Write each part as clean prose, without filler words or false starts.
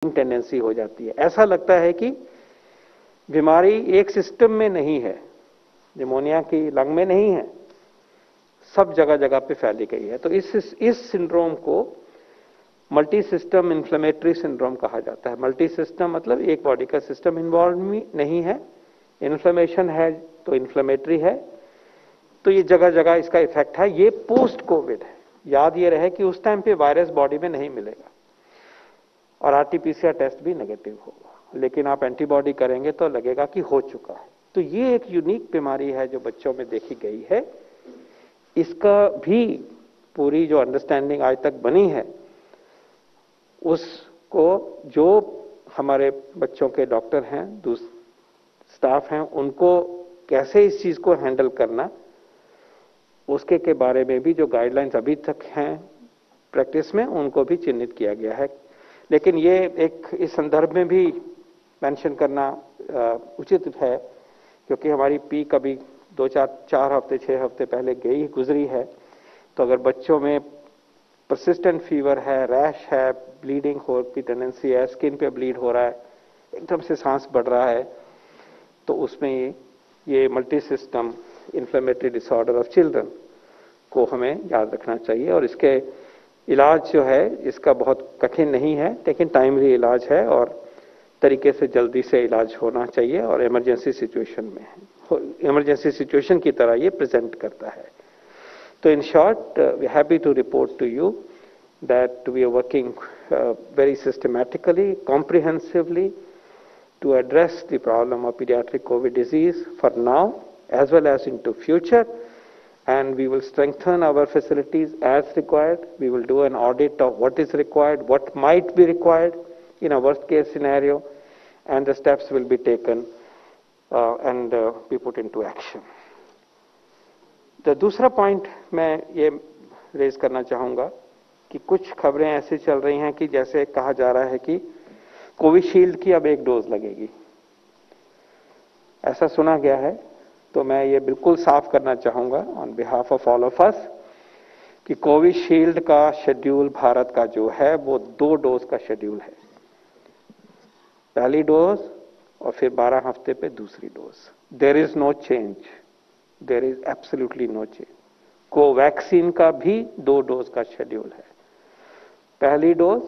Tendency हो जाती है। ऐसा लगता है कि बीमारी एक सिस्टम में नहीं है, निमोनिया की लंग में नहीं है, सब जगह जगह पे फैली गई है। तो इस सिंड्रोम को मल्टी सिस्टम इन्फ्लेमेटरी सिंड्रोम कहा जाता है। मल्टी सिस्टम मतलब एक बॉडी का सिस्टम इन्वॉल्व नहीं है, इन्फ्लेमेशन है तो इन्फ्लेमेटरी है, तो ये जगह जगह इसका इफेक्ट है। ये पोस्ट कोविड है। याद ये रहे कि उस टाइम पे वायरस बॉडी में नहीं मिलेगा और आरटीपीसीआर टेस्ट भी नेगेटिव होगा, लेकिन आप एंटीबॉडी करेंगे तो लगेगा कि हो चुका है। तो ये एक यूनिक बीमारी है जो बच्चों में देखी गई है। इसका भी पूरी जो अंडरस्टैंडिंग आज तक बनी है, उसको जो हमारे बच्चों के डॉक्टर हैं, स्टाफ हैं, उनको कैसे इस चीज को हैंडल करना, उसके के बारे में भी जो गाइडलाइंस अभी तक हैं प्रैक्टिस में, उनको भी चिन्हित किया गया है। लेकिन ये एक इस संदर्भ में भी मेंशन करना उचित है, क्योंकि हमारी पीक अभी 4 हफ्ते 6 हफ्ते पहले गुजरी है। तो अगर बच्चों में परसिस्टेंट फीवर है, रैश है, ब्लीडिंग हो की टेंडेंसी है, स्किन पे ब्लीड हो रहा है, एकदम से सांस बढ़ रहा है, तो उसमें ये multi system inflammatory disorder of children को हमें याद रखना चाहिए। और इसके इलाज जो है इसका बहुत कठिन नहीं है, लेकिन टाइमली इलाज है और तरीके से जल्दी से इलाज होना चाहिए और इमरजेंसी सिचुएशन में है, इमरजेंसी सिचुएशन की तरह ये प्रेजेंट करता है। तो in short, we are happy to report to you that we are working very systematically, comprehensively to address the problem of pediatric COVID disease for now as well as into future, and we will strengthen our facilities as required. We will do an audit of what is required, what might be required in a worst case scenario, and the steps will be taken and be put into action. The दूसरा point मैं ये raise करना चाहूंगा कि कुछ खबरें ऐसी चल रही हैं कि जैसे कहा जा रहा है कि कोविशील्ड की अब एक डोज लगेगी, ऐसा सुना गया है। तो मैं ये बिल्कुल साफ करना चाहूंगा on behalf of all of us कि कोविशील्ड का शेड्यूल भारत का जो है वो 2 डोज का शेड्यूल है, पहली डोज और फिर 12 हफ्ते पे दूसरी डोज। There is no change, there is absolutely no change. Covaxin का भी 2 डोज का शेड्यूल है, पहली डोज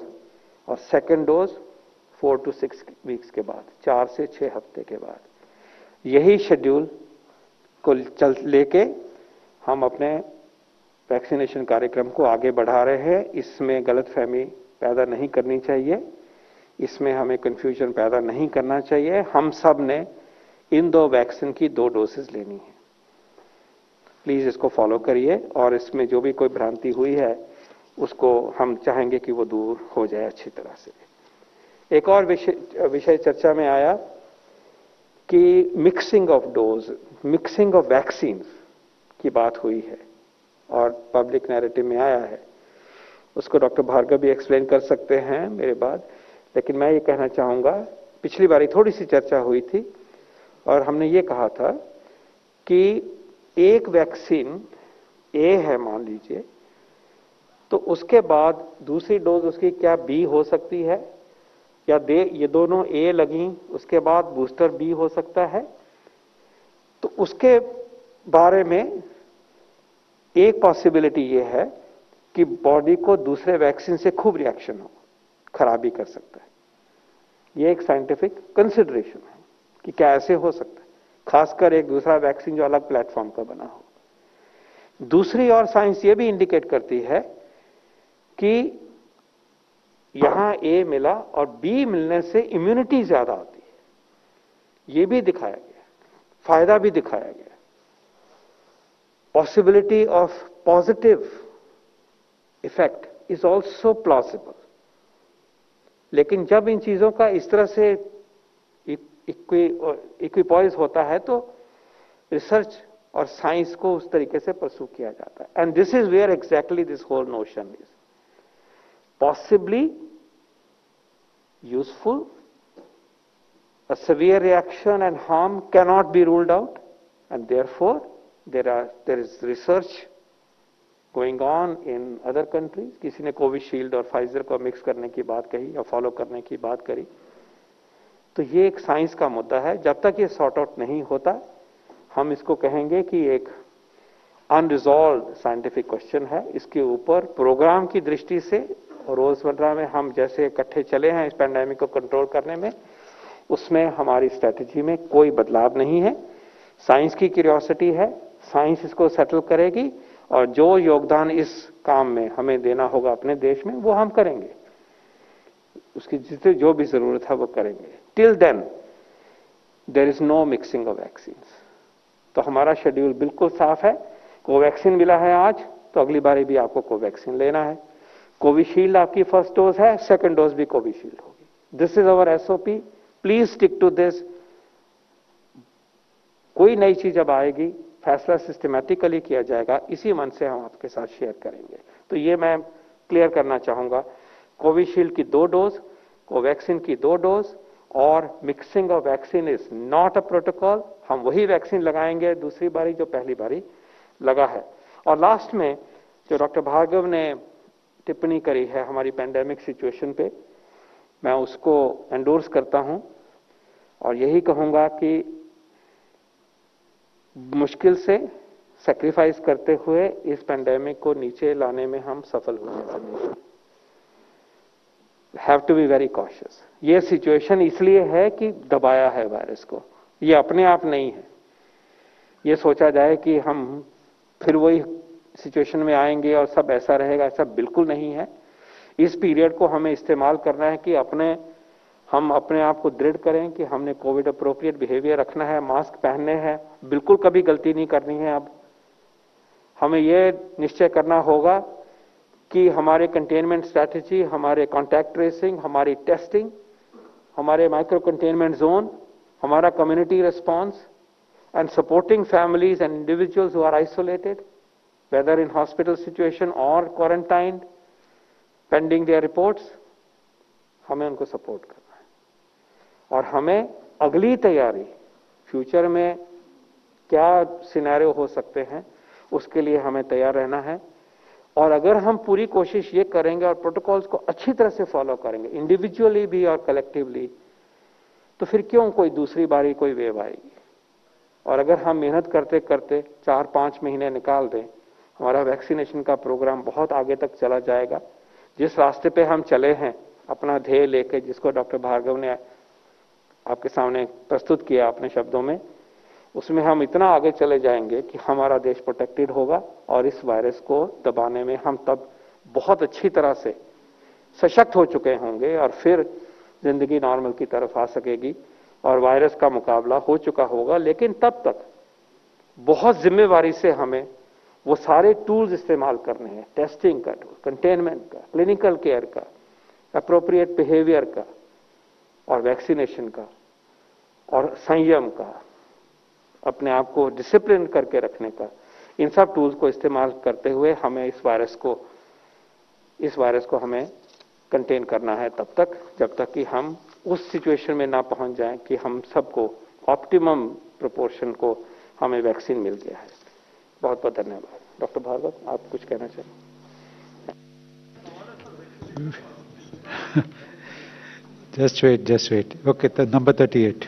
और सेकेंड डोज 4 to 6 वीक्स के बाद, 4 से 6 हफ्ते के बाद। यही शेड्यूल को लेके हम अपने वैक्सीनेशन कार्यक्रम को आगे बढ़ा रहे हैं। इसमें गलतफहमी पैदा नहीं करनी चाहिए, इसमें हमें कंफ्यूजन पैदा नहीं करना चाहिए। हम सब ने इन 2 वैक्सीन की 2 डोसेस लेनी है। प्लीज इसको फॉलो करिए और इसमें जो भी कोई भ्रांति हुई है उसको हम चाहेंगे कि वो दूर हो जाए अच्छी तरह से। एक और विषय चर्चा में आया कि mixing of dose, mixing of vaccine की बात हुई है और पब्लिक नैरेटिव में आया है। उसको डॉक्टर भार्गव भी एक्सप्लेन कर सकते हैं मेरे बाद, लेकिन मैं ये कहना चाहूंगा, पिछली बारी थोड़ी सी चर्चा हुई थी और हमने ये कहा था कि एक वैक्सीन ए है मान लीजिए, तो उसके बाद दूसरी डोज उसकी क्या बी हो सकती है, या ये दोनों ए लगी उसके बाद बूस्टर बी हो सकता है। तो उसके बारे में एक पॉसिबिलिटी ये है कि बॉडी को दूसरे वैक्सीन से खूब रिएक्शन हो, खराबी कर सकता है। ये एक साइंटिफिक कंसिडरेशन है कि क्या ऐसे हो सकता है, खासकर एक दूसरा वैक्सीन जो अलग प्लेटफॉर्म का बना हो। दूसरी और साइंस ये भी इंडिकेट करती है कि यहां ए मिला और बी मिलने से इम्यूनिटी ज्यादा आती है, ये भी दिखाया गया, फायदा भी दिखाया गया। Possibility of positive effect is also plausible. लेकिन जब इन चीजों का इस तरह से इक्विपॉइज होता है तो रिसर्च और साइंस को उस तरीके से परसू किया जाता है। And this is where exactly this whole notion is possibly useful. A severe reaction and harm cannot be ruled out, and therefore there is research going on in other countries. किसी ने Covishield और Pfizer को mix करने की बात कही या follow करने की बात करी। तो ये एक साइंस का मुद्दा है। जब तक ये सॉर्ट आउट नहीं होता, हम इसको कहेंगे कि एक अनरिजॉल्व साइंटिफिक क्वेश्चन है। इसके ऊपर प्रोग्राम की दृष्टि से रोजमर्रा में हम जैसे इकट्ठे चले हैं इस पैंडेमिक को कंट्रोल करने में, उसमें हमारी स्ट्रेटजी में कोई बदलाव नहीं है। साइंस की क्यूरियोसिटी है, साइंस इसको सेटल करेगी, और जो योगदान इस काम में हमें देना होगा अपने देश में वो हम करेंगे। उसकी जितनी जो भी जरूरत है वो करेंगे। Till then there is no mixing of vaccines. तो हमारा शेड्यूल बिल्कुल साफ है। कोवैक्सीन मिला है आज, तो अगली बारी भी आपको कोवैक्सीन लेना है। कोविशील्ड आपकी फर्स्ट डोज है, सेकंड डोज भी कोविशील्ड होगी। This is our SOP, please stick to this. कोई नई चीज अब आएगी, फैसला सिस्टमैटिकली किया जाएगा, इसी मन से हम आपके साथ शेयर करेंगे। तो ये मैं क्लियर करना चाहूंगा, कोविशील्ड की 2 डोज, कोवैक्सीन की 2 डोज, और mixing of vaccine is not a protocol. हम वही वैक्सीन लगाएंगे दूसरी बारी जो पहली बारी लगा है। और लास्ट में जो डॉक्टर भार्गव ने टिप्पणी करी है हमारी पैंडेमिक सिचुएशन पे, मैं उसको एंडोर्स करता हूं और यही कहूंगा कि मुश्किल से सैक्रिफाइस करते हुए इस पैंडेमिक को नीचे लाने में हम सफल हुए। Have to be very cautious. ये सिचुएशन इसलिए है कि दबाया है वायरस को, ये अपने आप नहीं है। ये सोचा जाए कि हम फिर वही सिचुएशन में आएंगे और सब ऐसा रहेगा, ऐसा बिल्कुल नहीं है। इस पीरियड को हमें इस्तेमाल करना है कि हम अपने आप को दृढ़ करें कि हमने कोविड अप्रोप्रिएट बिहेवियर रखना है, मास्क पहनने हैं, बिल्कुल कभी गलती नहीं करनी है। अब हमें यह निश्चय करना होगा कि हमारे कंटेनमेंट स्ट्रैटेजी, हमारे कॉन्टैक्ट ट्रेसिंग, हमारी टेस्टिंग, हमारे माइक्रो कंटेनमेंट जोन, हमारा community response and supporting families and individuals who are isolated whether in hospital situation or quarantined pending their reports, हमें उनको सपोर्ट करना है। और हमें अगली तैयारी, फ्यूचर में क्या सिनेरियो हो सकते हैं, उसके लिए हमें तैयार रहना है। और अगर हम पूरी कोशिश ये करेंगे और प्रोटोकॉल्स को अच्छी तरह से फॉलो करेंगे, इंडिविजुअली भी और कलेक्टिवली, तो फिर क्यों कोई दूसरी बारी कोई वेव आएगी। और अगर हम मेहनत करते करते 4-5 महीने निकाल दें, हमारा वैक्सीनेशन का प्रोग्राम बहुत आगे तक चला जाएगा। जिस रास्ते पे हम चले हैं, अपना ध्येय लेके, जिसको डॉक्टर भार्गव ने आपके सामने प्रस्तुत किया अपने शब्दों में, उसमें हम इतना आगे चले जाएंगे कि हमारा देश प्रोटेक्टेड होगा और इस वायरस को दबाने में हम तब बहुत अच्छी तरह से सशक्त हो चुके होंगे और फिर जिंदगी नॉर्मल की तरफ आ सकेगी और वायरस का मुकाबला हो चुका होगा। लेकिन तब तक बहुत जिम्मेवारी से हमें वो सारे टूल्स इस्तेमाल करने हैं, टेस्टिंग का टूल, कंटेनमेंट का, क्लिनिकल केयर का, अप्रोप्रिएट बिहेवियर का और वैक्सीनेशन का और संयम का, अपने आप को डिसिप्लिन करके रखने का। इन सब टूल्स को इस्तेमाल करते हुए हमें इस वायरस को हमें कंटेन करना है तब तक, जब तक कि हम उस सिचुएशन में ना पहुंच जाएं कि हम सबको ऑप्टिमम प्रोपोर्शन को हमें वैक्सीन मिल गया है। बहुत बहुत धन्यवाद। डॉक्टर भार्गव, आप कुछ कहना चाहें? Just wait. Okay, number 38.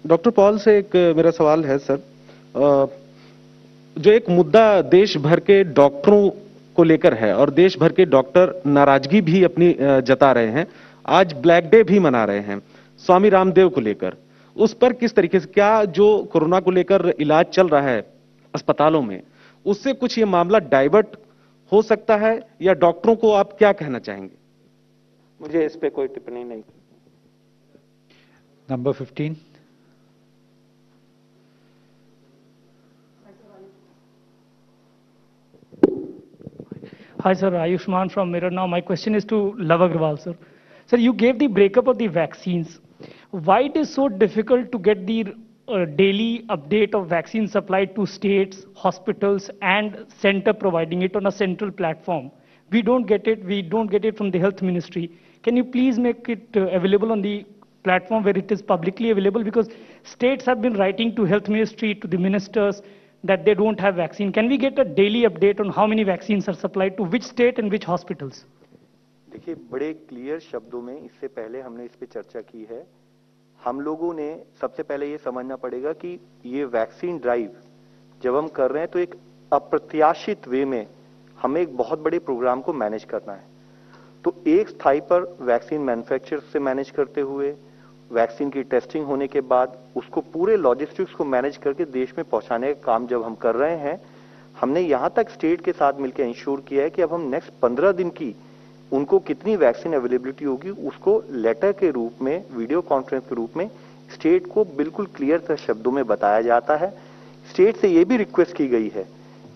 Doctor Paul से एक मेरा सवाल है सर। जो एक मुद्दा देश भर के डॉक्टरों को लेकर है और देश भर के डॉक्टर नाराजगी भी अपनी जता रहे हैं, आज ब्लैक डे भी मना रहे हैं स्वामी रामदेव को लेकर, उस पर किस तरीके से, क्या जो कोरोना को लेकर इलाज चल रहा है अस्पतालों में, उससे कुछ ये मामला डाइवर्ट हो सकता है, या डॉक्टरों को आप क्या कहना चाहेंगे? मुझे इस पे कोई टिप्पणी नहीं। Number 15. Hi sir, Ayushman from Mirror Now. My question is to Love Agrawal sir. Sir, you gave the breakup of the vaccines. Why it is so difficult to get the daily update of vaccine supply to states, hospitals and center providing it on a central platform? We don't get it from the health ministry. Can you please make it available on the platform where it is publicly available? Because states have been writing to health ministry, to the ministers, that they don't have vaccine. Can we get a daily update on how many vaccines are supplied to which state and which hospitals? देखिए, बड़े clear शब्दों में इससे पहले हमने इस पे चर्चा की है। हम लोगों ने सबसे पहले ये समझना पड़ेगा कि ये वैक्सीन ड्राइव जब हम कर रहे हैं तो एक अप्रत्याशित वे में हमें एक बहुत बड़े प्रोग्राम को मैनेज करना है। तो एक स्थाई पर वैक्सीन मैन्युफैक्चरर से मैनेज करते हुए, वैक्सीन की टेस्टिंग होने के बाद उसको पूरे लॉजिस्टिक्स को मैनेज करके देश में पहुंचाने का काम जब हम कर रहे हैं, हमने यहां तक स्टेट के साथ मिलकर इंश्योर किया है कि अब हम नेक्स्ट 15 दिन की उनको कितनी वैक्सीन अवेलेबिलिटी होगी उसको लेटर के रूप में, वीडियो कॉन्फ्रेंस के रूप में स्टेट को बिल्कुल क्लियर शब्दों में बताया जाता है। स्टेट से यह भी रिक्वेस्ट की गई है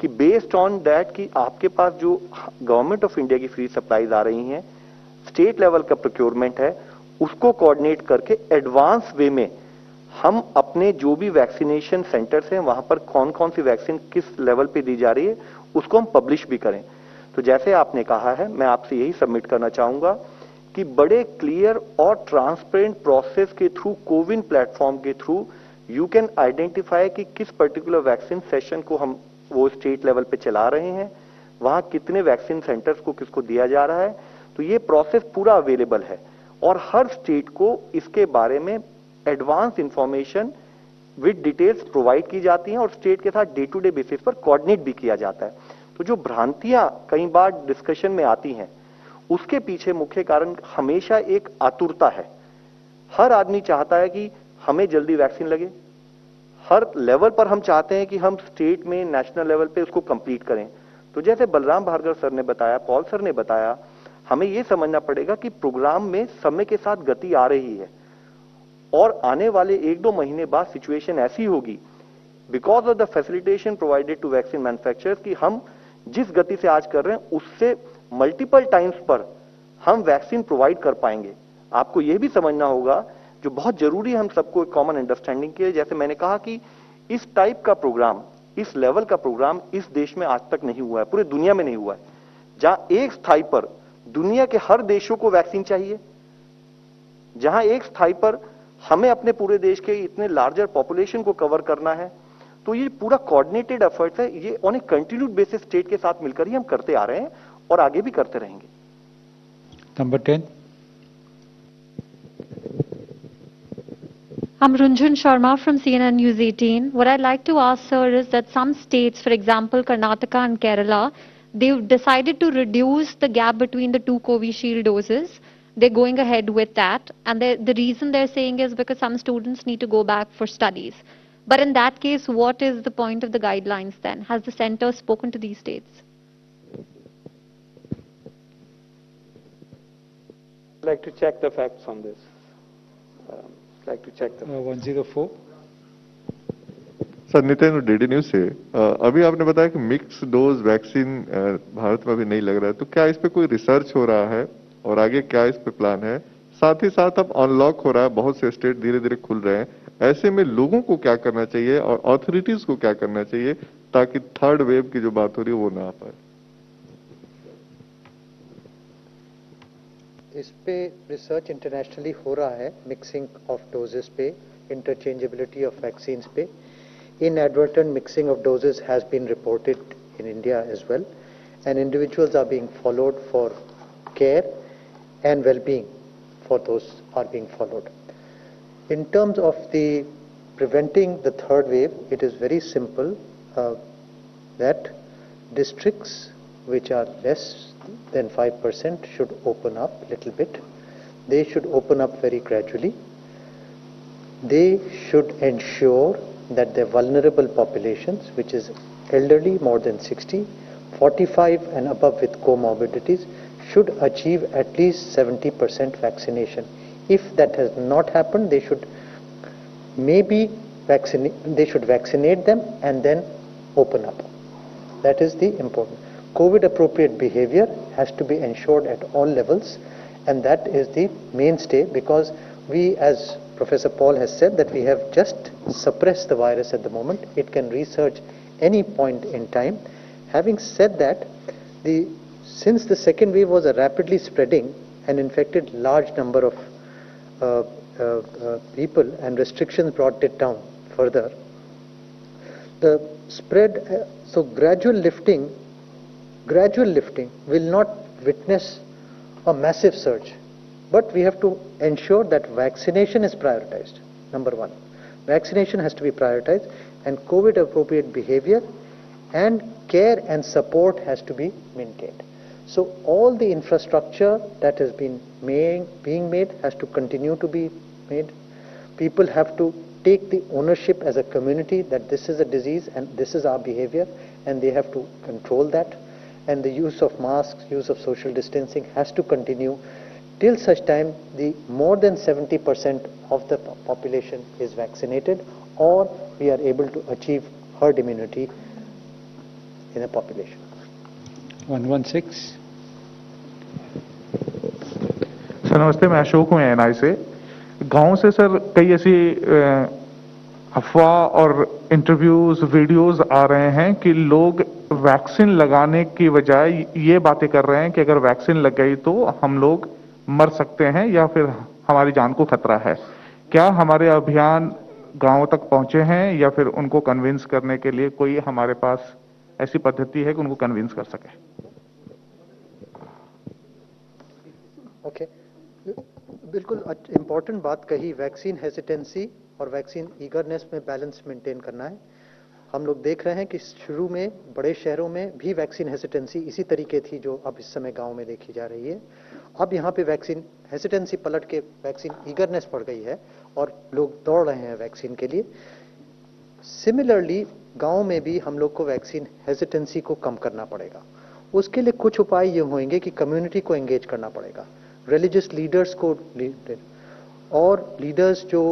कि बेस्ड ऑन दैट कि आपके पास जो गवर्नमेंट ऑफ इंडिया की फ्री सप्लाईज आ रही हैं, स्टेट लेवल का प्रोक्योरमेंट है, उसको कोऑर्डिनेट करके एडवांस वे में हम अपने जो भी वैक्सीनेशन सेंटर्स हैं वहां पर कौन कौन सी वैक्सीन किस लेवल पे दी जा रही है उसको हम पब्लिश भी करें। तो जैसे आपने कहा है, मैं आपसे यही सबमिट करना चाहूंगा कि बड़े क्लियर और ट्रांसपेरेंट प्रोसेस के थ्रू, कोविन प्लेटफॉर्म के थ्रू यू कैन आइडेंटिफाई कि किस पर्टिकुलर वैक्सीन सेशन को हम वो स्टेट लेवल पे चला रहे हैं, वहां कितने वैक्सीन सेंटर्स को किसको दिया जा रहा है। तो ये प्रोसेस पूरा अवेलेबल है और हर स्टेट को इसके बारे में advance information with details provide की जाती हैं और स्टेट के साथ डे टू डे बेसिस पर कोऑर्डिनेट भी किया जाता है। तो जो भ्रांतियां कई बार डिस्कशन में आती हैं, उसके पीछे मुख्य कारण हमेशा एक आतुरता है। हर आदमी चाहता है कि हमें जल्दी वैक्सीन लगे, हर लेवल पर हम चाहते हैं कि हम स्टेट में, नेशनल लेवल पे उसको कंप्लीट करें। तो जैसे बलराम भार्गव सर ने बताया, पॉल सर ने बताया, हमें यह समझना पड़ेगा कि प्रोग्राम में समय के साथ गति आ रही है और आने वाले 1-2 महीने बाद सिचुएशन ऐसी होगी because of the facilitation provided to vaccine manufacturers कि हम जिस गति से आज कर रहे हैं उससे मल्टीपल टाइम्स पर हम वैक्सीन प्रोवाइड कर पाएंगे। आपको यह भी समझना होगा, जो बहुत जरूरी है हम सबको एक कॉमन अंडरस्टैंडिंग के, जैसे मैंने कहा कि इस टाइप का प्रोग्राम, इस लेवल का प्रोग्राम इस देश में आज तक नहीं हुआ है, पूरे दुनिया में नहीं हुआ है, जहां एक स्थाई पर दुनिया के हर देशों को वैक्सीन चाहिए, जहां एक स्थाई पर हमें अपने पूरे देश के इतने लार्जर पॉपुलेशन को कवर करना है। तो ये पूरा कोऑर्डिनेटेड एफर्ट्स है, ये on A continued basis state के साथ मिलकर ही हम करते आ रहे हैं और आगे भी करते रहेंगे। Number 10. I'm Runjhun Sharma from CNN News 18. What I'd like to ask, sir, is that some states, for example, Karnataka and Kerala, they've decided to reduce the gap between the 2 Covishield doses. They're going ahead with that. And the reason they're saying is because some students need to go back for studies. But in that case, what is the point of the guidelines then? Has the center spoken to these states? I'd like to check the facts on this. I'd like to check the 104. Sir, Nitin DD news से अभी आपने बताया कि mix dose vaccine Bharat में अभी नहीं लग रहा है, तो क्या इस पे कोई रिसर्च हो रहा है और आगे क्या इस पे प्लान है? साथ ही साथ अब अनलॉक हो रहा है, बहुत से स्टेट धीरे धीरे खुल रहे हैं, ऐसे में लोगों को क्या करना चाहिए और अथॉरिटीज को क्या करना चाहिए ताकि थर्ड वेव की जो बात हो रही है वो ना आ पाए? इस पे रिसर्च इंटरनेशनली हो रहा है, मिक्सिंग ऑफ डोजेस पे, इंटरचेंजेबिलिटी ऑफ वैक्सीन्स पे। Inadvertent mixing of doses has been reported in India as well, and individuals are being followed for care and well-being for those are being followed. In terms of the preventing the third wave, it is very simple that districts which are less than 5% should open up a little bit. They should open up very gradually. They should ensure that the vulnerable populations, which is elderly more than 60, 45 and above with comorbidities, should achieve at least 70% vaccination. If that has not happened, they should vaccinate them and then open up. That is the important. COVID appropriate behavior has to be ensured at all levels, and that is the mainstay, because we, as Professor Paul has said, that we have just suppressed the virus at the moment. It can resurge any point in time. Having said that, since the second wave was rapidly spreading and infected large number of people and restrictions brought it down further. The spread, so gradual lifting will not witness a massive surge. But we have to ensure that vaccination is prioritized. Number one, vaccination has to be prioritized, and COVID appropriate behavior and care and support has to be maintained. So all the infrastructure that has been being made has to continue to be made. People have to take the ownership as a community that this is a disease and this is our behavior, and they have to control that. And the use of masks, use of social distancing has to continue till such time the more than 70% of the population is vaccinated, or we are able to achieve herd immunity in a population. 116. Sir नमस्ते, मैं अशोक हूँ NI से। गांव से sir कई ऐसी अफवाह और इंटरव्यूज वीडियोस आ रहे हैं कि लोग वैक्सीन लगाने की बजाय ये बातें कर रहे हैं कि अगर वैक्सीन लग गई तो हम लोग मर सकते हैं या फिर हमारी जान को खतरा है। क्या हमारे अभियान गांव तक पहुंचे हैं या फिर उनको कन्विंस करने के लिए कोई हमारे पास ऐसी पद्धति है कि उनको कन्विंस कर सके? ओके, बिल्कुल इम्पोर्टेंट बात कही। वैक्सीन हेसिटेंसी और वैक्सीन ईगरनेस में बैलेंस मेंटेन करना है। हम लोग देख रहे हैं कि शुरू में बड़े शहरों में भी वैक्सीन हेसिटेंसी इसी तरीके थी जो अब इस समय गांव में देखी जा रही है। अब यहाँ पे वैक्सीन हेसिटेंसी पलट के वैक्सीन ईगरनेस बढ़ गई है और लोग दौड़ रहे हैं वैक्सीन के लिए। सिमिलरली गांव में भी हम लोग को वैक्सीन हेसिटेंसी को कम करना पड़ेगा। उसके लिए कुछ उपाय ये होंगे कि कम्युनिटी को एंगेज करना पड़ेगा, रिलीजियस लीडर्स को और लीडर्स जो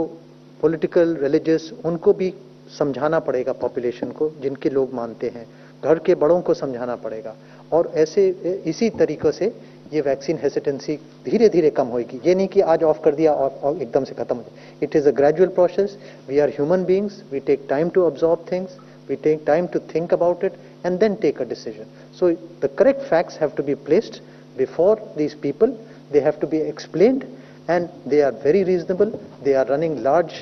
पॉलिटिकल रिलीजियस उनको भी समझाना पड़ेगा, पॉपुलेशन को जिनके लोग मानते हैं, घर के बड़ों को समझाना पड़ेगा। और ऐसे इसी तरीके से ये वैक्सीन हेसिटेंसी धीरे धीरे कम होगी। ये नहीं कि आज ऑफ कर दिया और एकदम से खत्म हो जाए। It is a gradual process. We are human beings, we take time to observe things, we take time to think about it and then take a decision. So the correct facts have to be placed before these people. They have to be explained, and they are very reasonable. They are running large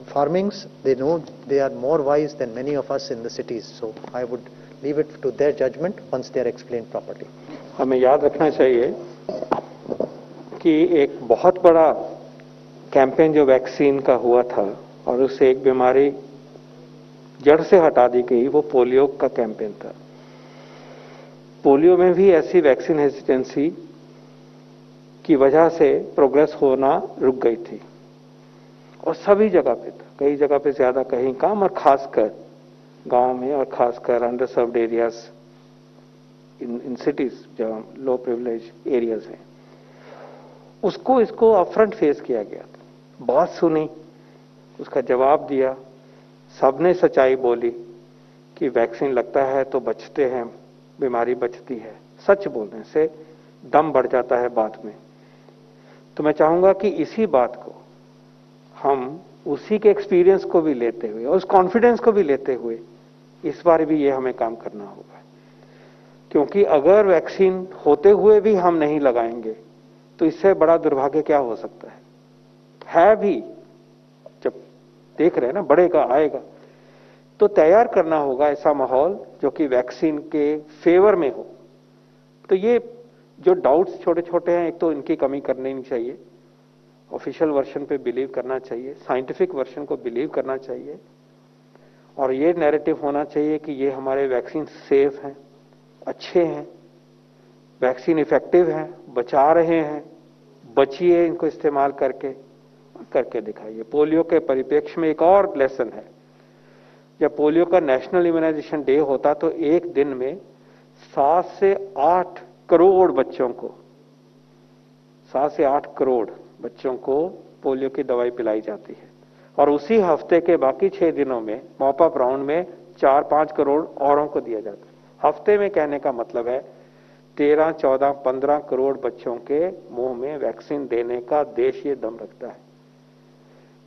farmings. They know, they are more wise than many of us in the cities. So I would leave it to their judgment once they are explained properly. हमें याद रखना चाहिए कि एक बहुत बड़ा campaign जो vaccine का हुआ था और उससे एक बीमारी जड़ से हटा दी गई, वो पोलियो का कैंपेन था। पोलियो में भी ऐसी वैक्सीन हेसिटेंसी की वजह से प्रोग्रेस होना रुक गई थी और सभी जगह पे था, कई जगह पे ज्यादा कहीं कम, और खासकर गांव में और खासकर under served areas in cities जहां लो प्रिविलेज एरियाज हैं, उसको इसको अपफ्रंट फेस किया गया था। बात सुनी, उसका जवाब दिया, सबने सच्चाई बोली कि वैक्सीन लगता है तो बचते हैं, बीमारी बचती है। सच बोलने से दम बढ़ जाता है बात में। तो मैं चाहूंगा कि इसी बात को हम उसी के एक्सपीरियंस को भी लेते हुए और उस कॉन्फिडेंस को भी लेते हुए इस बार भी ये हमें काम करना होगा, क्योंकि अगर वैक्सीन होते हुए भी हम नहीं लगाएंगे तो इससे बड़ा दुर्भाग्य क्या हो सकता है भी। जब देख रहे हैं ना बढ़ेगा आएगा, तो तैयार करना होगा ऐसा माहौल जो कि वैक्सीन के फेवर में हो। तो ये जो डाउट्स छोटे छोटे हैं, एक तो इनकी कमी करनी नहीं चाहिए, ऑफिशियल वर्जन पे बिलीव करना चाहिए, साइंटिफिक वर्जन को बिलीव करना चाहिए, और ये नैरेटिव होना चाहिए कि ये हमारे वैक्सीन सेफ हैं, अच्छे हैं, वैक्सीन इफेक्टिव हैं, बचा रहे हैं, बचिए इनको इस्तेमाल करके दिखाइए। पोलियो के परिप्रेक्ष्य में एक और लेसन है, जब पोलियो का नेशनल इम्यूनाइजेशन डे होता तो एक दिन में 7 से 8 करोड़ बच्चों को 7 से 8 करोड़ बच्चों को पोलियो की दवाई पिलाई जाती है, और उसी हफ्ते के बाकी 6 दिनों में मॉप अप राउंड में 4-5 करोड़ औरों को दिया जाता है। हफ्ते में कहने का मतलब है 13, 14, 15 करोड़ बच्चों के मुंह में वैक्सीन देने का देश ये दम रखता है।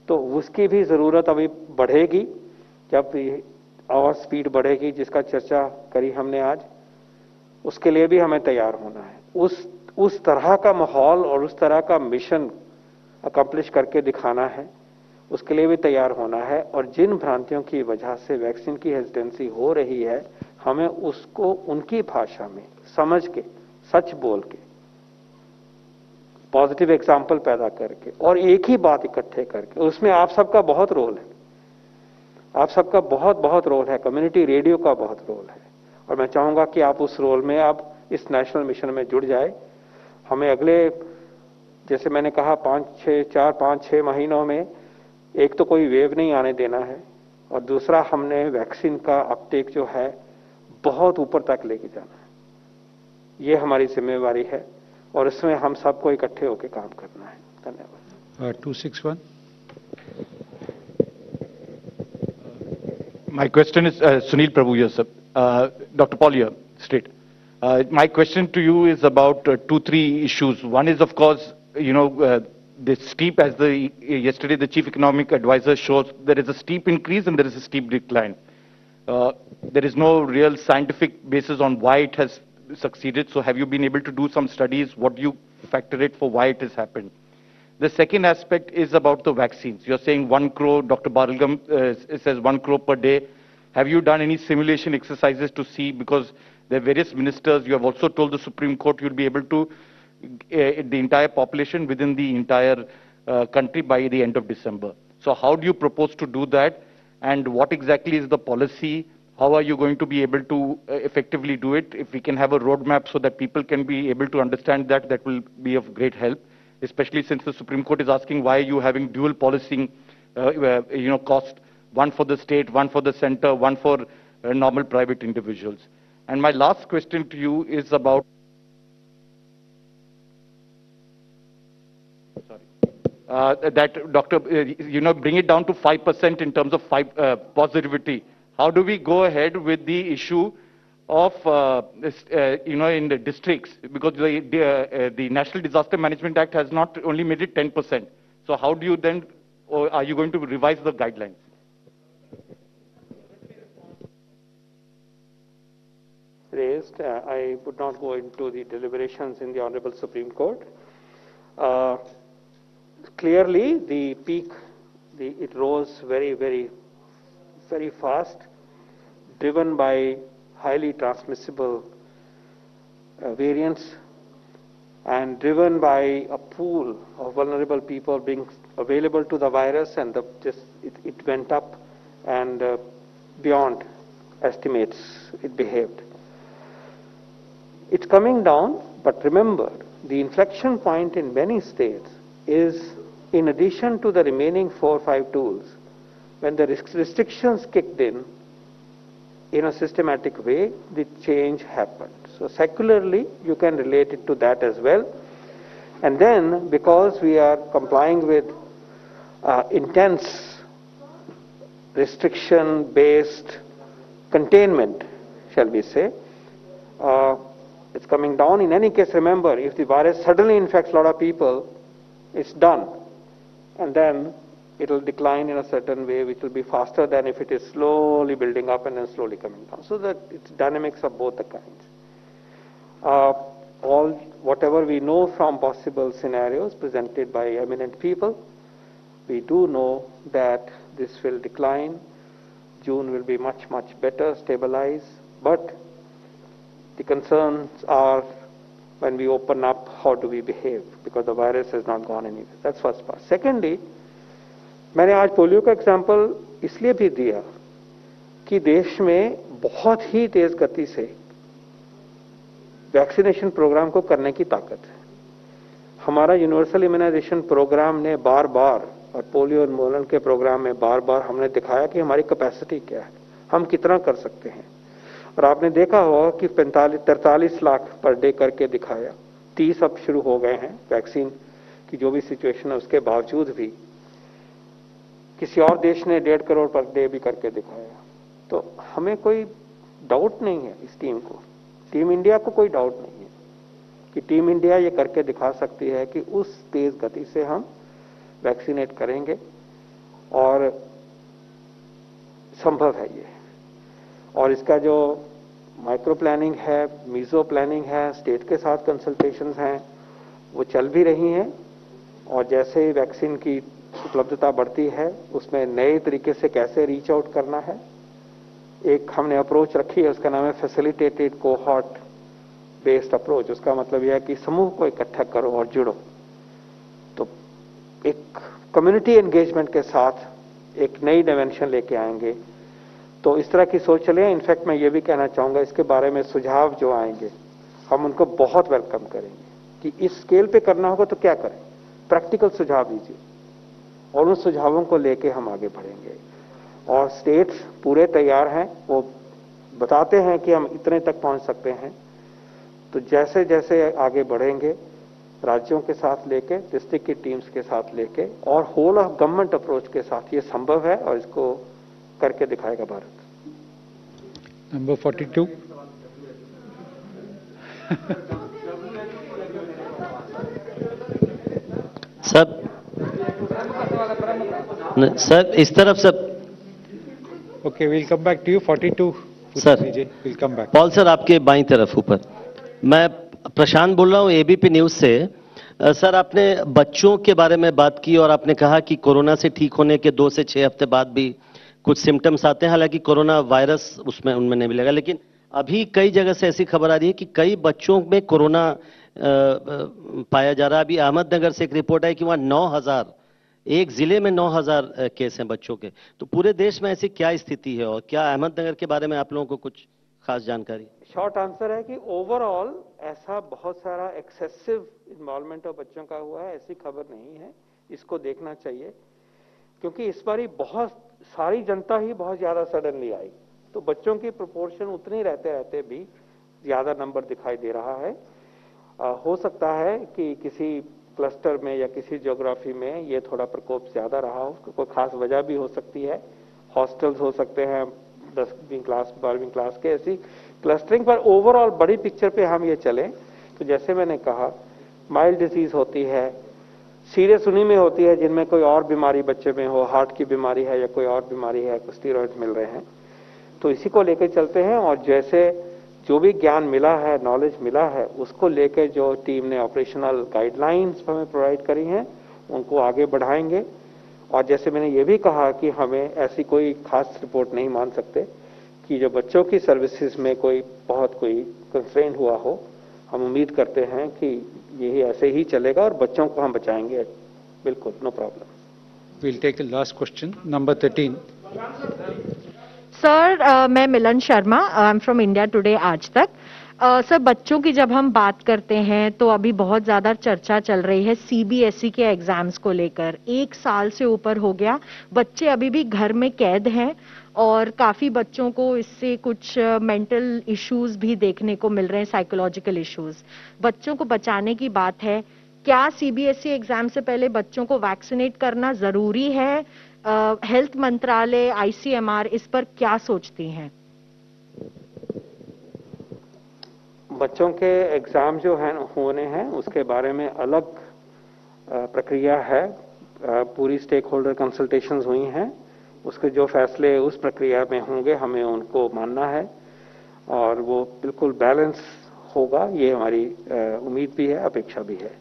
तो उसकी भी जरूरत अभी बढ़ेगी, जब और स्पीड बढ़ेगी जिसका चर्चा करी हमने आज, उसके लिए भी हमें तैयार होना है। उस तरह का माहौल और उस तरह का मिशन अकम्प्लिश करके दिखाना है, उसके लिए भी तैयार होना है। और जिन भ्रांतियों की वजह से वैक्सीन की हेजिटेंसी हो रही है, हमें उसको उनकी भाषा में समझ के, सच बोल के, पॉजिटिव एग्जाम्पल पैदा करके और एक ही बात इकट्ठे करके, उसमें आप सबका बहुत रोल है, आप सबका बहुत बहुत रोल है, कम्युनिटी रेडियो का बहुत रोल है। और मैं चाहूंगा कि आप उस रोल में, आप इस नेशनल मिशन में जुड़ जाए। हमें अगले, जैसे मैंने कहा, 4-5-6 महीनों में एक तो कोई वेव नहीं आने देना है, और दूसरा हमने वैक्सीन का अपटेक जो है बहुत ऊपर तक लेके जाना है। ये हमारी जिम्मेवारी है और इसमें हम सबको इकट्ठे होकर काम करना है। धन्यवाद। 261. My question is Sunil Prabhu here, sir. Dr. Paul here, straight. My question to you is about 2-3 issues. One is, of course, the steep, as yesterday the chief economic advisor shows, there is a steep increase and there is a steep decline. There is no real scientific basis on why it has succeeded. So have you been able to do some studies? What do you factor it for why it has happened? The second aspect is about the vaccines. You're saying 1 crore, Dr. Bargam says 1 crore per day. Have you done any simulation exercises to see, because there are various ministers, you have also told the Supreme Court you'll be able to the entire population within the entire country by the end of December. So how do you propose to do that, and what exactly is the policy? How are you going to be able to effectively do it? If we can have a roadmap so that people can be able to understand that, that will be of great help, especially since the Supreme Court is asking why are you having dual policing, cost, one for the state, one for the center, one for normal private individuals. And my last question to you is about that, Doctor, bring it down to 5% in terms of positivity. How do we go ahead with the issue of, in the districts? Because the National Disaster Management Act has not only made it 10%. So how do you then, or are you going to revise the guidelines? Raised, I would not go into the deliberations in the Honorable Supreme Court. Clearly, the peak, it rose very, very, very fast, driven by highly transmissible variants and driven by a pool of vulnerable people being available to the virus, and it went up and beyond estimates it behaved. It's coming down, but remember, the inflection point in many states is, in addition to the remaining 4 or 5 tools, when the restrictions kicked in a systematic way, the change happened. So secularly, you can relate it to that as well. And then, because we are complying with intense restriction-based containment, shall we say, it's coming down. In any case, remember, if the virus suddenly infects a lot of people, it's done. And then it will decline in a certain way, which will be faster than if it is slowly building up and then slowly coming down. So that it's dynamics of both the kinds. Whatever we know from possible scenarios presented by eminent people, we do know that this will decline. June will be much, much better, stabilize. But the concerns are, when we open up, how do we behave? Because the virus has not gone anywhere. That's first part. Secondly, मैंने आज polio का example इसलिए भी दिया कि देश में बहुत ही तेज गति से वैक्सीनेशन प्रोग्राम को करने की ताकत है। हमारा यूनिवर्सल इम्यूनाइजेशन प्रोग्राम ने बार बार, और पोलियो उन्मूलन के प्रोग्राम में बार बार हमने दिखाया कि हमारी कैपेसिटी क्या है, हम कितना कर सकते हैं। और आपने देखा होगा कि 43 लाख पर डे करके दिखाया, 30 अब शुरू हो गए हैं। वैक्सीन की जो भी सिचुएशन है उसके बावजूद भी किसी और देश ने 1.5 करोड़ पर डे भी करके दिखाया। तो हमें कोई डाउट नहीं है इस टीम को, टीम इंडिया को कोई डाउट नहीं है कि टीम इंडिया ये करके दिखा सकती है कि उस तेज गति से हम वैक्सीनेट करेंगे, और संभव है ये। और इसका जो माइक्रो प्लानिंग है, मीजो प्लानिंग है, स्टेट के साथ कंसल्टेशंस हैं, वो चल भी रही हैं। और जैसे ही वैक्सीन की उपलब्धता बढ़ती है उसमें नए तरीके से कैसे रीच आउट करना है, एक हमने अप्रोच रखी है, उसका नाम है फैसिलिटेटेड कोहॉर्ट बेस्ड अप्रोच। उसका मतलब यह है कि समूह को इकट्ठा करो और जुड़ो। तो एक कम्युनिटी एंगेजमेंट के साथ एक नई डायमेंशन लेके आएंगे। तो इस तरह की सोच चले। इनफैक्ट मैं ये भी कहना चाहूंगा, इसके बारे में सुझाव जो आएंगे हम उनको बहुत वेलकम करेंगे कि इस स्केल पे करना होगा तो क्या करें, प्रैक्टिकल सुझाव दीजिए और उन सुझावों को लेके हम आगे बढ़ेंगे। और स्टेट्स पूरे तैयार हैं, वो बताते हैं कि हम इतने तक पहुंच सकते हैं। तो जैसे जैसे आगे बढ़ेंगे राज्यों के साथ लेके, डिस्ट्रिक्ट की टीम्स के साथ लेके और होल ऑफ गवर्नमेंट अप्रोच के साथ ये संभव है और इसको करके दिखाएगा भारत। नंबर 42। सर इस तरफ sir. Okay, we'll come back to you. 42 sir, we'll come back. Paul sir आपके बाईं तरफ ऊपर। मैं प्रशांत बोल रहा हूँ एबीपी न्यूज से। सर आपने बच्चों के बारे में बात की और आपने कहा कि कोरोना से ठीक होने के 2 से 6 हफ्ते बाद भी कुछ सिम्टम्स आते हैं, हालांकि कोरोना वायरस उनमें नहीं मिलेगा। लेकिन अभी कई जगह से ऐसी खबर आ रही है कि कई बच्चों में कोरोना पाया जा रहा है। अभी अहमदनगर से एक रिपोर्ट आई कि वहां 9000, एक जिले में 9000 केस हैं बच्चों के। तो पूरे देश में ऐसी क्या स्थिति है और क्या अहमदनगर के बारे में आप लोगों को कुछ खास जानकारी? शॉर्ट आंसर है कि ओवरऑल ऐसा बहुत सारा एक्सेसिव इन्वॉल्वमेंट ऑफ बच्चों का हुआ है, ऐसी खबर नहीं है। इसको देखना चाहिए क्योंकि इस बार बहुत सारी जनता ही बहुत ज्यादा सडनली आई, तो बच्चों की प्रोपोर्शन उतनी रहते रहते भी ज्यादा नंबर दिखाई दे रहा है। हो सकता है कि किसी क्लस्टर में या किसी ज्योग्राफी में ये थोड़ा प्रकोप ज्यादा रहा हो, उसको कोई खास वजह भी हो सकती है। हॉस्टल्स हो सकते हैं 10वीं क्लास 12वीं क्लास के, ऐसी क्लस्टरिंग। पर ओवरऑल बड़ी पिक्चर पे हम ये चलें तो जैसे मैंने कहा, माइल्ड डिजीज होती है, सीरियस उन्हीं में होती है जिनमें कोई और बीमारी बच्चे में हो, हार्ट की बीमारी है या कोई और बीमारी है, कुछ स्टेरॉइड मिल रहे हैं, तो इसी को लेकर चलते हैं। और जैसे जो भी ज्ञान मिला है, नॉलेज मिला है, उसको लेकर जो टीम ने ऑपरेशनल गाइडलाइंस हमें प्रोवाइड करी हैं उनको आगे बढ़ाएंगे। और जैसे मैंने ये भी कहा कि हमें ऐसी कोई खास रिपोर्ट नहीं मान सकते कि जो बच्चों की सर्विसेज में कोई कंस्ट्रेंट हुआ हो। हम उम्मीद करते हैं कि यही ऐसे ही चलेगा और बच्चों को हम बचाएंगे, बिल्कुल, no problem. We'll take the last question, number 13. Sir मैं Milan Sharma, I am from India today Aaj Tak. Sir बच्चों की जब हम बात करते हैं तो अभी बहुत ज्यादा चर्चा चल रही है सीबीएसई के एग्जाम्स को लेकर। 1 साल से ऊपर हो गया, बच्चे अभी भी घर में कैद हैं और काफी बच्चों को इससे कुछ मेंटल इश्यूज भी देखने को मिल रहे हैं, साइकोलॉजिकल इश्यूज। बच्चों को बचाने की बात है, क्या सीबीएसई एग्जाम से पहले बच्चों को वैक्सीनेट करना जरूरी है? हेल्थ मंत्रालय, आईसीएमआर इस पर क्या सोचती हैं? बच्चों के एग्जाम जो है होने हैं उसके बारे में अलग प्रक्रिया है। पूरी स्टेक होल्डर कंसल्टेशंस हुई हैं, उसके जो फैसले उस प्रक्रिया में होंगे हमें उनको मानना है और वो बिल्कुल बैलेंस होगा, ये हमारी उम्मीद भी है, अपेक्षा भी है।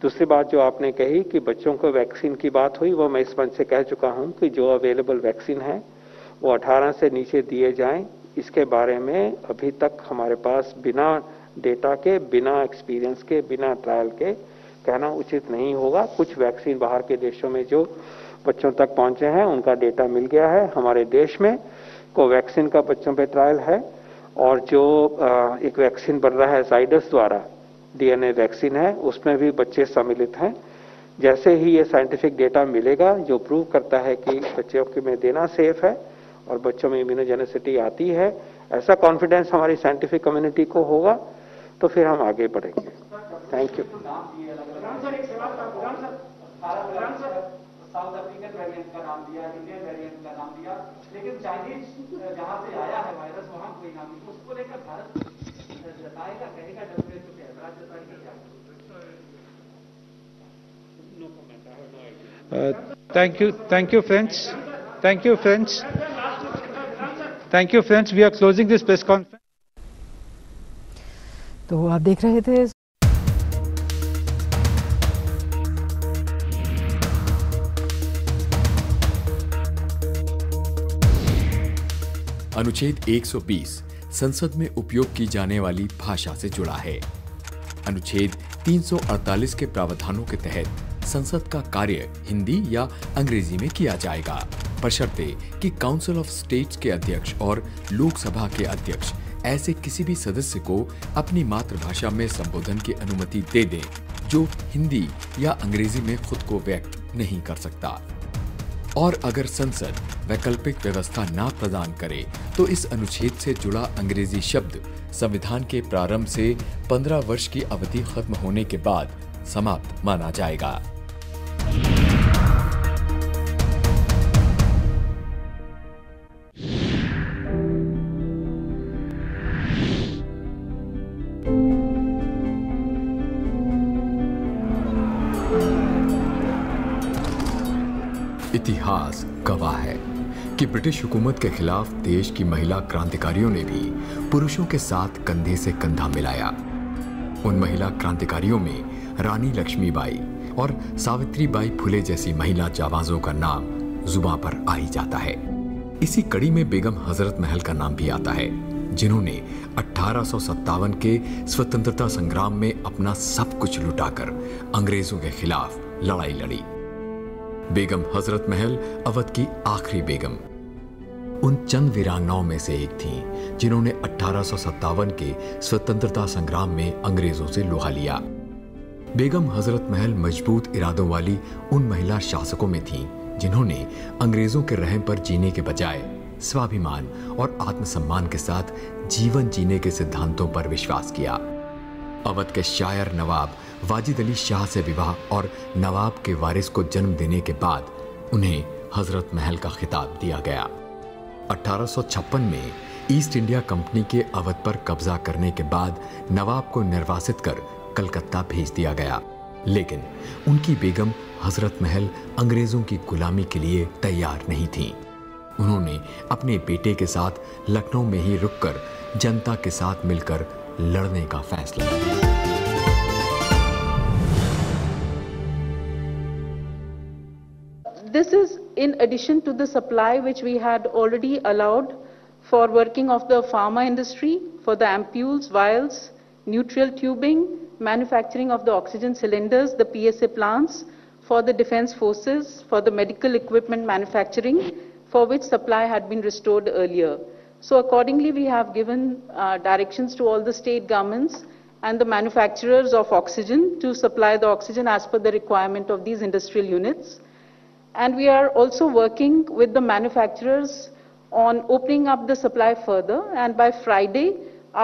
दूसरी बात जो आपने कही कि बच्चों को वैक्सीन की बात हुई, वो मैं इस मंच से कह चुका हूं कि जो अवेलेबल वैक्सीन है वो 18 से नीचे दिए जाएं। इसके बारे में अभी तक हमारे पास बिना डेटा के, बिना एक्सपीरियंस के, बिना ट्रायल के कहना उचित नहीं होगा। कुछ वैक्सीन बाहर के देशों में जो बच्चों तक पहुंचे हैं उनका डेटा मिल गया है। हमारे देश में कोवैक्सीन का बच्चों पे ट्रायल है और जो एक वैक्सीन बन रहा है जाइडस द्वारा, डीएनए वैक्सीन है, उसमें भी बच्चे सम्मिलित हैं। जैसे ही ये साइंटिफिक डेटा मिलेगा जो प्रूव करता है कि बच्चों के में देना सेफ है और बच्चों में इम्यूनोजेनिसिटी आती है, ऐसा कॉन्फिडेंस हमारी साइंटिफिक कम्युनिटी को होगा तो फिर हम आगे बढ़ेंगे। Thank you. South African variant का नाम दिया, इंडियन वेरिएंट का नाम दिया, लेकिन चाइनीज जहां से आया है वायरस वहां कोई नाम नहीं। उसको लेकर भारत जताएगा, कहेगा WHO के ऐतराज जताएगा क्या? Thank you, friends. Thank you, friends. We are closing this press conference. तो आप देख रहे थे अनुच्छेद 120 संसद में उपयोग की जाने वाली भाषा से जुड़ा है। अनुच्छेद 348 के प्रावधानों के तहत संसद का कार्य हिंदी या अंग्रेजी में किया जाएगा, बशर्ते कि काउंसिल ऑफ स्टेट्स के अध्यक्ष और लोकसभा के अध्यक्ष ऐसे किसी भी सदस्य को अपनी मातृभाषा में संबोधन की अनुमति दे दें जो हिंदी या अंग्रेजी में खुद को व्यक्त नहीं कर सकता। और अगर संसद वैकल्पिक व्यवस्था ना प्रदान करे तो इस अनुच्छेद से जुड़ा अंग्रेजी शब्द संविधान के प्रारंभ से 15 वर्ष की अवधि खत्म होने के बाद समाप्त माना जाएगा। इतिहास गवाह है कि ब्रिटिश हुकूमत के खिलाफ देश की महिला क्रांतिकारियों ने भी पुरुषों के साथ कंधे से कंधा मिलाया। उन महिला क्रांतिकारियों में रानी लक्ष्मीबाई और सावित्रीबाई फुले जैसी महिला जाबाजों का नाम जुबां पर आ ही जाता है। इसी कड़ी में बेगम हजरत महल का नाम भी आता है, जिन्होंने 1857 के स्वतंत्रता संग्राम में अपना सब कुछ लुटाकर अंग्रेजों के खिलाफ लड़ाई लड़ी। बेगम हजरत महल अवध की आखिरी बेगम उन चंद वीरांगनाओं में से एक थीं जिन्होंने 1857 के स्वतंत्रता संग्राम में अंग्रेजों से लोहा लिया। बेगम हजरत महल मजबूत इरादों वाली उन महिला शासकों में थीं जिन्होंने अंग्रेजों के रहम पर जीने के बजाय स्वाभिमान और आत्मसम्मान के साथ जीवन जीने के सिद्धांतों पर विश्वास किया। अवध के शायर नवाब वाजिद अली शाह से विवाह और नवाब के वारिस को जन्म देने के बाद उन्हें हजरत महल का खिताब दिया गया। 1856 में ईस्ट इंडिया कंपनी के अवध पर कब्जा करने के बाद नवाब को निर्वासित कर कलकत्ता भेज दिया गया, लेकिन उनकी बेगम हजरत महल अंग्रेजों की गुलामी के लिए तैयार नहीं थीं। उन्होंने अपने बेटे के साथ लखनऊ में ही रुककर जनता के साथ मिलकर लड़ने का फैसला किया। This is in addition to the supply which we had already allowed for working of the pharma industry, for the ampules, vials, neutral tubing, manufacturing of the oxygen cylinders, the PSA plants, for the defense forces, for the medical equipment manufacturing, for which supply had been restored earlier. So accordingly, we have given directions to all the state governments and the manufacturers of oxygen to supply the oxygen as per the requirement of these industrial units. And we are also working with the manufacturers on opening up the supply further, and by Friday,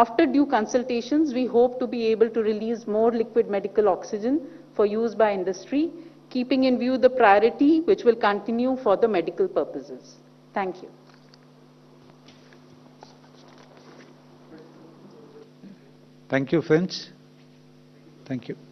after due consultations, we hope to be able to release more liquid medical oxygen for use by industry, keeping in view the priority which will continue for the medical purposes. Thank you. Thank you, friends. Thank you.